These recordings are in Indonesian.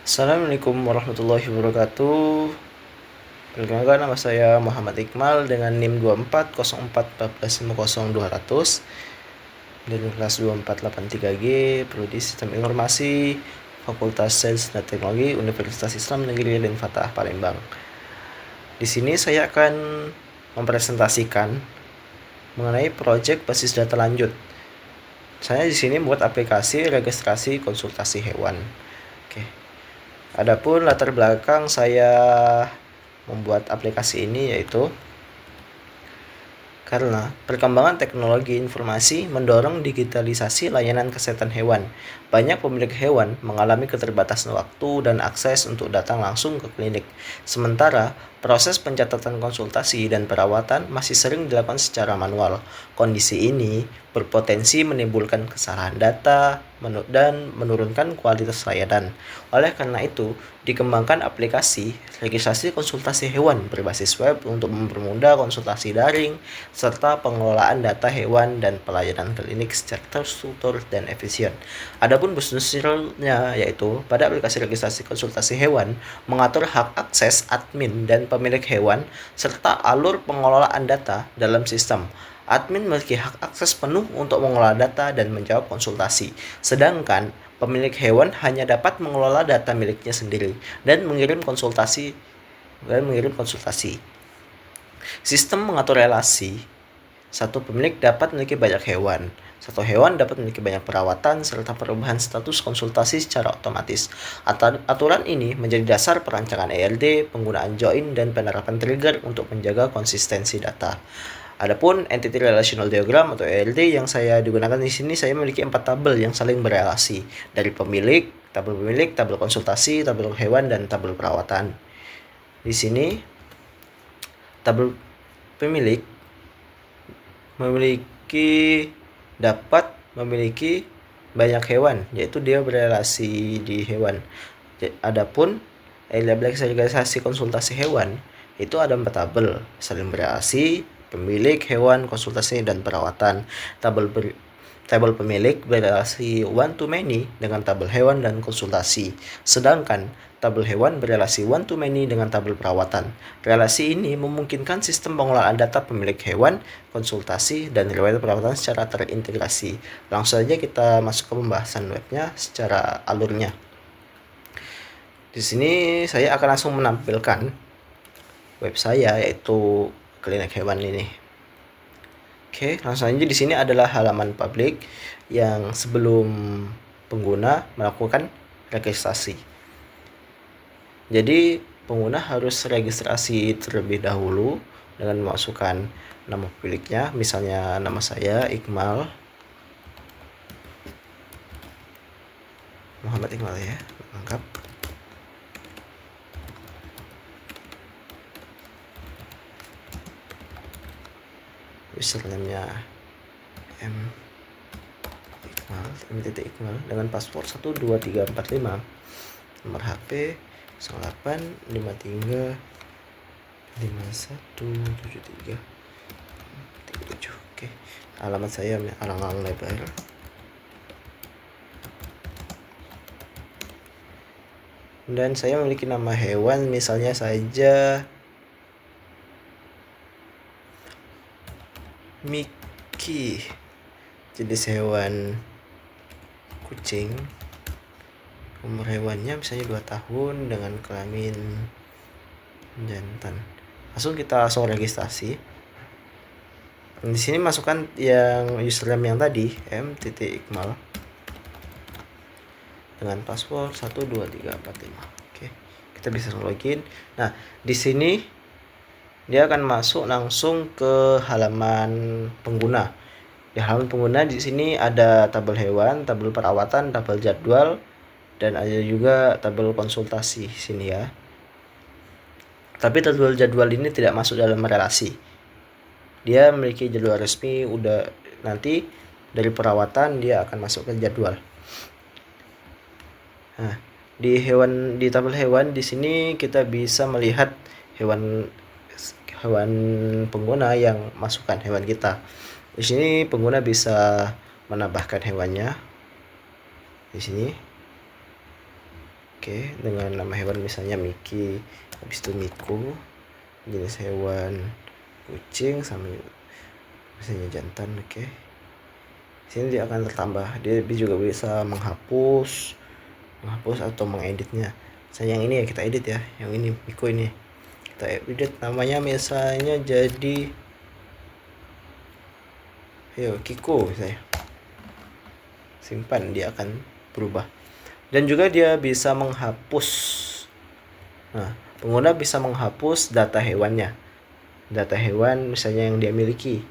Assalamualaikum warahmatullahi wabarakatuh. Perkenalkan, nama saya Muhammad Iqmal dengan NIM 240414500200 dari kelas 2483G Prodi Sistem Informasi Fakultas Sains dan Teknologi Universitas Islam Negeri Raden Fatah Palembang. Di sini saya akan mempresentasikan mengenai proyek basis data lanjut. Saya di sini membuat aplikasi registrasi konsultasi hewan. Oke. Adapun latar belakang saya membuat aplikasi ini yaitu karena perkembangan teknologi informasi mendorong digitalisasi layanan kesehatan hewan. Banyak pemilik hewan mengalami keterbatasan waktu dan akses untuk datang langsung ke klinik. Sementara, proses pencatatan konsultasi dan perawatan masih sering dilakukan secara manual. Kondisi ini berpotensi menimbulkan kesalahan data dan menurunkan kualitas layanan. Oleh karena itu, dikembangkan aplikasi registrasi konsultasi hewan berbasis web untuk mempermudah konsultasi daring, serta pengelolaan data hewan dan pelayanan klinik secara terstruktur dan efisien. Adapun prosedurnya yaitu pada aplikasi registrasi konsultasi hewan mengatur hak akses admin dan pemilik hewan serta alur pengelolaan data dalam sistem. Admin memiliki hak akses penuh untuk mengelola data dan menjawab konsultasi, sedangkan pemilik hewan hanya dapat mengelola data miliknya sendiri dan mengirim konsultasi. Sistem mengatur relasi. Satu pemilik dapat memiliki banyak hewan. Satu hewan dapat memiliki banyak perawatan serta perubahan status konsultasi secara otomatis. Aturan ini menjadi dasar perancangan ELD, penggunaan join, dan penerapan trigger untuk menjaga konsistensi data. Adapun Entity Relational Diagram atau ELD yang saya digunakan di sini, saya memiliki 4 tabel yang saling berelasi dari pemilik, tabel konsultasi, tabel hewan, dan tabel perawatan. Di sini tabel pemilik dapat memiliki banyak hewan, yaitu dia berelasi di hewan. Adapun registrasi konsultasi hewan itu ada 4 tabel saling berelasi, pemilik, hewan, konsultasi, dan perawatan. Tabel pemilik berelasi one to many dengan tabel hewan dan konsultasi, sedangkan tabel hewan berelasi one to many dengan tabel perawatan. Relasi ini memungkinkan sistem pengelolaan data pemilik hewan, konsultasi, dan riwayat perawatan secara terintegrasi. Langsung saja kita masuk ke pembahasan webnya secara alurnya. Di sini saya akan langsung menampilkan web saya, yaitu klinik hewan ini. Oke, langsung aja. Di sini adalah halaman publik yang sebelum pengguna melakukan registrasi. Jadi pengguna harus registrasi terlebih dahulu dengan memasukkan nama pemiliknya, misalnya nama saya Iqmal, Muhammad Iqmal ya, lengkap. Username-nya Iqmal dengan password 12345, nomor HP 0853517337. Oke, alamat saya Alang-alang Lebar. Dan saya memiliki nama hewan, misalnya saja Mickey, jenis hewan kucing, umur hewannya misalnya 2 tahun dengan kelamin jantan. Langsung registrasi. Di sini masukkan yang username yang tadi, m.iqmal dengan password 12345. Oke, kita bisa login. Nah, di sini dia akan masuk langsung ke halaman pengguna. Di halaman pengguna di sini ada tabel hewan, tabel perawatan, tabel jadwal, dan ada juga tabel konsultasi sini ya. Tapi tabel jadwal ini tidak masuk dalam relasi. Dia memiliki jadwal resmi, udah nanti dari perawatan dia akan masuk ke jadwal. Nah, di tabel hewan di sini kita bisa melihat hewan pengguna yang masukkan hewan kita. Di sini pengguna bisa menambahkan hewannya di sini. Oke, dengan nama hewan misalnya Miki, habis itu Miku, jenis hewan kucing sama misalnya jantan. Oke, sini dia akan tertambah. Dia juga bisa menghapus atau mengeditnya. Saya yang ini ya kita edit ya, yang ini Miku ini kita edit namanya misalnya jadi Kiko misalnya. Simpan, dia akan berubah. Dan juga dia bisa menghapus. Nah, pengguna bisa menghapus data hewannya. Data hewan misalnya yang dia miliki.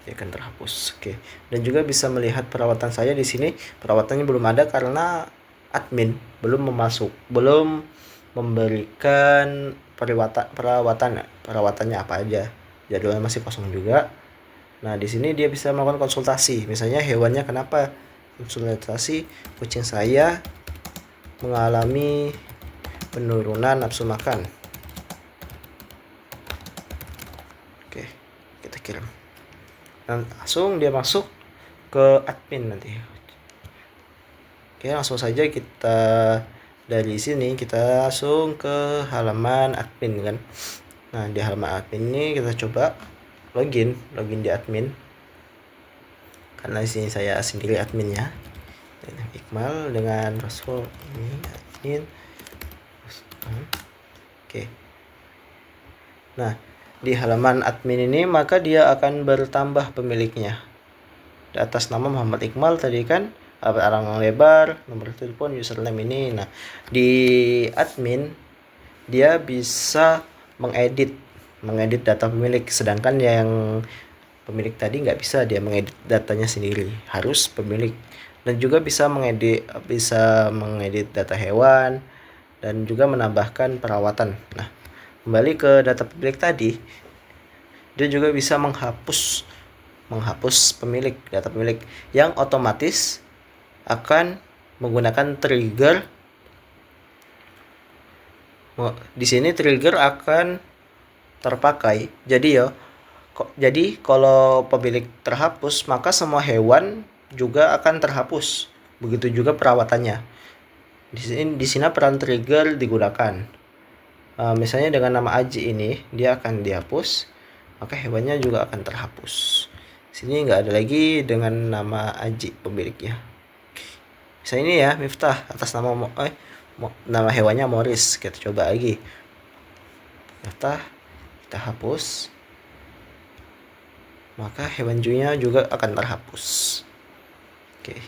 Dia akan terhapus. Oke. Dan juga bisa melihat perawatan saya di sini. Perawatannya belum ada karena admin belum memberikan perawatannya apa aja. Jadwalnya masih kosong juga. Nah, di sini dia bisa melakukan konsultasi. Misalnya hewannya kenapa? Konsultasi, kucing saya mengalami penurunan nafsu makan. Oke, kita kirim. Dan langsung dia masuk ke admin nanti. Oke, langsung saja kita dari sini kita langsung ke halaman admin kan. Nah, di halaman admin ini kita coba login di admin. Karena di sini saya sendiri adminnya. Iqmal dengan password ini admin. Oke. Nah, di halaman admin ini maka dia akan bertambah pemiliknya. Di atas nama Muhammad Iqmal tadi kan, arang lebar, nomor telepon, username ini. Nah, di admin dia bisa mengedit data pemilik, sedangkan yang pemilik tadi nggak bisa dia mengedit datanya sendiri, harus pemilik. Dan juga bisa mengedit data hewan dan juga menambahkan perawatan. Nah, kembali ke data pemilik tadi, dia juga bisa menghapus pemilik, data pemilik yang otomatis akan menggunakan trigger. Di sini trigger akan terpakai. Jadi kalau pemilik terhapus, maka semua hewan juga akan terhapus. Begitu juga perawatannya. Di sini peran trigger digunakan. Misalnya dengan nama Aji ini, dia akan dihapus, maka hewannya juga akan terhapus. Sini nggak ada lagi dengan nama Aji pemiliknya. Misalnya ini ya Miftah atas nama hewannya Morris. Kita coba lagi. Miftah kita hapus, maka hewan junya juga akan terhapus. Oke,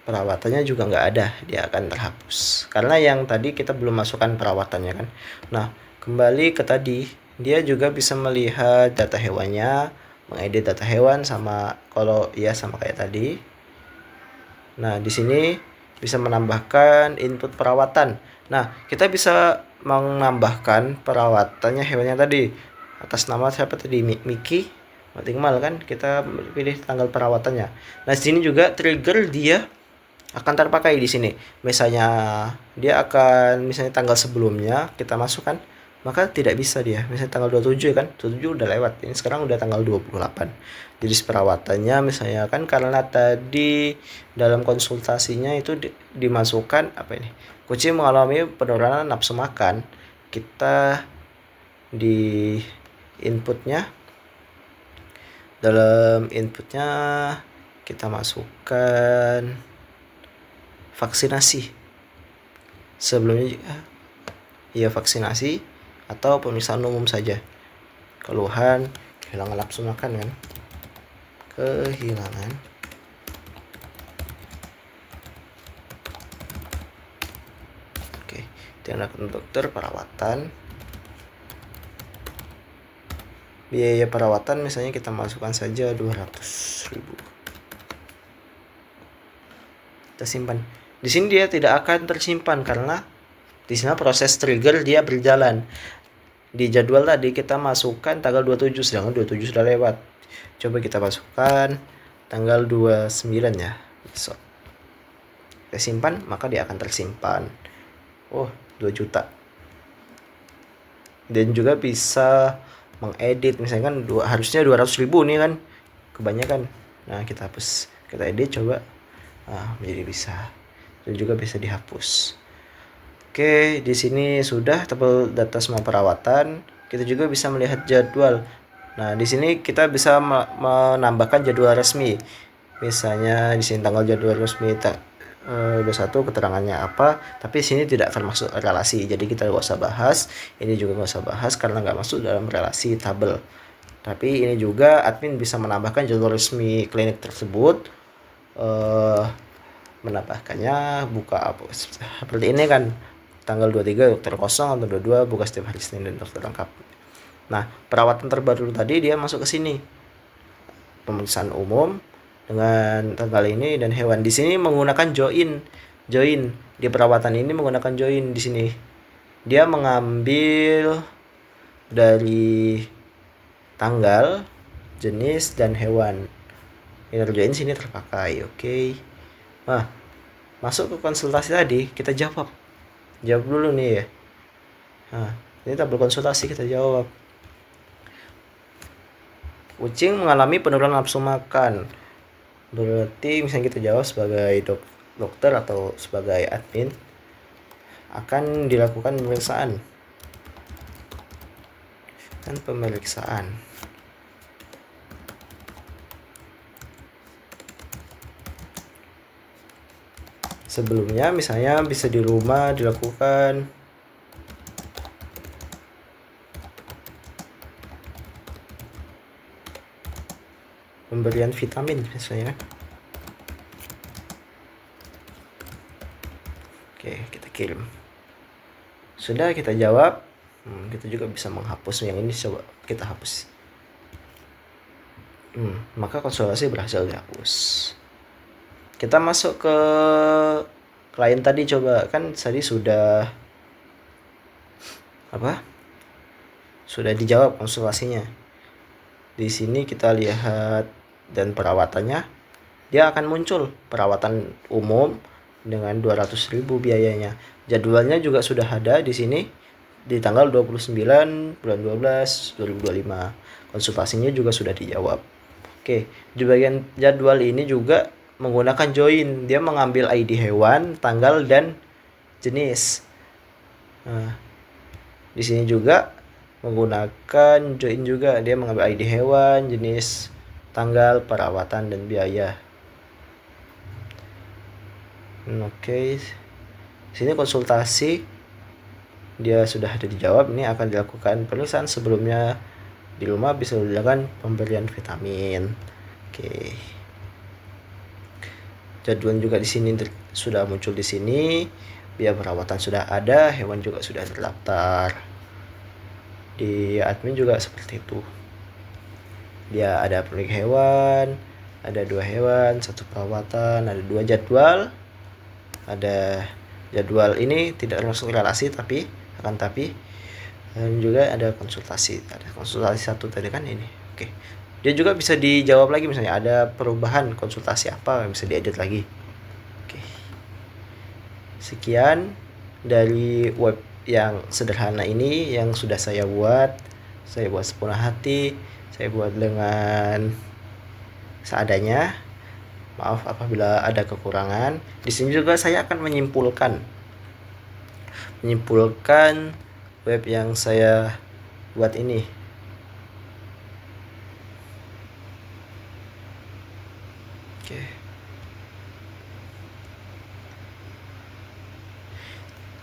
perawatannya juga nggak ada, dia akan terhapus karena yang tadi kita belum masukkan perawatannya kan. Nah, kembali ke tadi, dia juga bisa melihat data hewannya, mengedit data hewan sama kayak tadi. Nah, di sini bisa menambahkan input perawatan. Nah, kita bisa menambahkan perawatannya hewannya tadi. Atas nama siapa tadi? Miki, Iqmal kan? Kita pilih tanggal perawatannya. Nah, sini juga trigger dia akan terpakai di sini. Misalnya dia akan tanggal sebelumnya kita masukkan, maka tidak bisa dia. Misalnya tanggal 27 kan? 27 udah lewat. Ini sekarang udah tanggal 28. Jadi perawatannya misalnya kan karena tadi dalam konsultasinya itu dimasukkan apa ini? Kucing mengalami penurunan nafsu makan. Kita di dalam inputnya kita masukkan vaksinasi. Sebelumnya ya vaksinasi atau pemeriksaan umum saja. Keluhan kehilangan nafsu makan kan? Kehilangan tindakan dokter perawatan. Biaya perawatan misalnya kita masukkan saja 200.000. Kita simpan. Di sini dia tidak akan tersimpan karena di sini proses trigger dia berjalan. Di jadwal tadi kita masukkan tanggal 27, sedangkan 27 sudah lewat. Coba kita masukkan tanggal 29 ya, besok. Kita simpan, maka dia akan tersimpan. Oh, 2 juta. Dan juga bisa mengedit, misalkan harusnya 200.000 nih kan, kebanyakan. Nah, kita hapus, kita edit coba. Nah, menjadi bisa. itu juga bisa dihapus. Oke, di sini sudah tabel data semua perawatan. Kita juga bisa melihat jadwal. Nah, di sini kita bisa menambahkan jadwal resmi. Misalnya di sini tanggal jadwal resmi 21 keterangannya apa, tapi sini tidak termasuk relasi. Jadi kita nggak usah bahas. Ini juga nggak usah bahas karena nggak masuk dalam relasi tabel. Tapi ini juga admin bisa menambahkan jadwal resmi klinik tersebut. Menambahkannya buka apa seperti ini kan, tanggal 23 dokter kosong atau 22 buka setiap hari Senin dan dokter lengkap. Nah, perawatan terbaru tadi dia masuk ke sini. Pemeriksaan umum dengan tanggal ini dan hewan. Di sini menggunakan join. Di perawatan ini menggunakan join di sini. Dia mengambil dari tanggal, jenis dan hewan. Inner join sini terpakai. Oke. Nah, masuk ke konsultasi tadi, kita jawab dulu nih ya. Nah, ini tabel konsultasi kita jawab. Kucing mengalami penurunan nafsu makan. Berarti misalnya kita jawab sebagai dokter atau sebagai admin, akan dilakukan pemeriksaan. Sebelumnya misalnya bisa di rumah dilakukan pemberian vitamin misalnya. Oke, kita kirim. Sudah kita jawab. Kita juga bisa menghapus yang ini, coba kita hapus. Maka konsultasi berhasil dihapus. Kita masuk ke klien tadi, coba kan tadi sudah dijawab konsultasinya. Di sini kita lihat dan perawatannya, dia akan muncul perawatan umum dengan 200.000 biayanya. Jadwalnya juga sudah ada di sini di tanggal 29 bulan 12 2025. Konsultasinya juga sudah dijawab. Oke, di bagian jadwal ini juga menggunakan join. Dia mengambil ID hewan, tanggal dan jenis. Nah, di sini juga menggunakan join juga. Dia mengambil ID hewan, jenis, tanggal, perawatan dan biaya. Oke. Sini konsultasi dia sudah ada dijawab. Ini akan dilakukan pemeriksaan sebelumnya di rumah, bisa dilakukan pemberian vitamin. Oke. Jadwal juga di sini sudah muncul di sini. Biaya perawatan sudah ada, hewan juga sudah terdaftar. Di admin juga seperti itu. Dia ada pemilik hewan, ada 2 hewan, 1 perawatan, ada 2 jadwal. Ada jadwal ini tidak termasuk relasi tapi dan juga ada konsultasi. Ada konsultasi 1 tadi kan ini. Oke. Dia juga bisa dijawab lagi, misalnya ada perubahan konsultasi apa, bisa diedit lagi. Oke. Sekian dari web yang sederhana ini yang sudah saya buat. Saya buat sepenuh hati, saya buat dengan seadanya. Maaf apabila ada kekurangan. Di sini juga saya akan menyimpulkan web yang saya buat ini.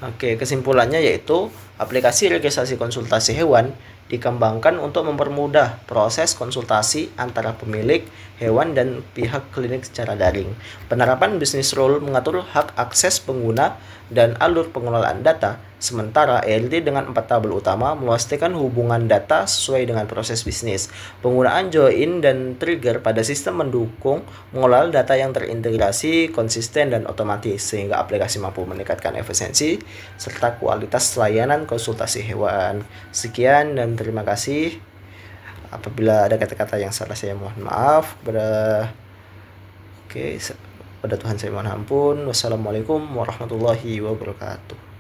Oke, kesimpulannya yaitu aplikasi registrasi konsultasi hewan dikembangkan untuk mempermudah proses konsultasi antara pemilik hewan dan pihak klinik secara daring. Penerapan business rule mengatur hak akses pengguna dan alur pengelolaan data, sementara ELT dengan 4 tabel utama memastikan hubungan data sesuai dengan proses bisnis. Penggunaan join dan trigger pada sistem mendukung mengelola data yang terintegrasi, konsisten, dan otomatis, sehingga aplikasi mampu meningkatkan efisiensi serta kualitas layanan konsultasi hewan. Sekian dan terima kasih. Apabila ada kata-kata yang salah saya mohon maaf. Pada Tuhan saya mohon ampun. Wassalamualaikum warahmatullahi wabarakatuh.